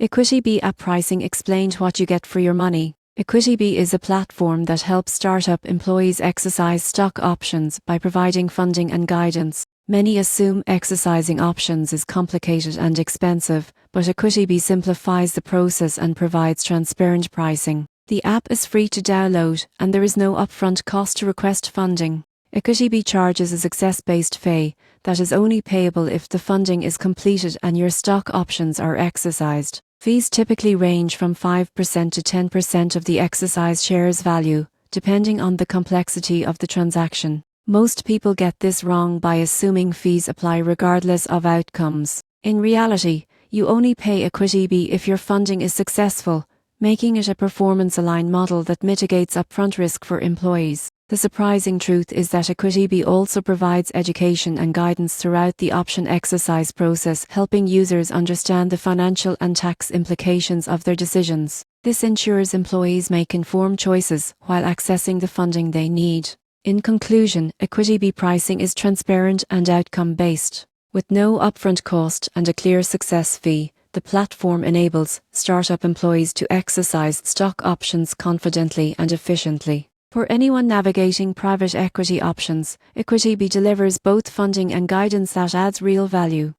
EquityBee app pricing explained what you get for your money. EquityBee is a platform that helps startup employees exercise stock options by providing funding and guidance. Many assume exercising options is complicated and expensive, but EquityBee simplifies the process and provides transparent pricing. The app is free to download, and there is no upfront cost to request funding. EquityBee charges a success-based fee that is only payable if the funding is completed and your stock options are exercised. Fees typically range from 5% to 10% of the exercised shares value, depending on the complexity of the transaction. Most people get this wrong by assuming fees apply regardless of outcomes. In reality, you only pay EquityBee if your funding is successful, making it a performance-aligned model that mitigates upfront risk for employees. The surprising truth is that EquityBee also provides education and guidance throughout the option exercise process, helping users understand the financial and tax implications of their decisions. This ensures employees make informed choices while accessing the funding they need. In conclusion, EquityBee pricing is transparent and outcome-based. With no upfront cost and a clear success fee, the platform enables startup employees to exercise stock options confidently and efficiently. For anyone navigating private equity options, EquityBee delivers both funding and guidance that adds real value.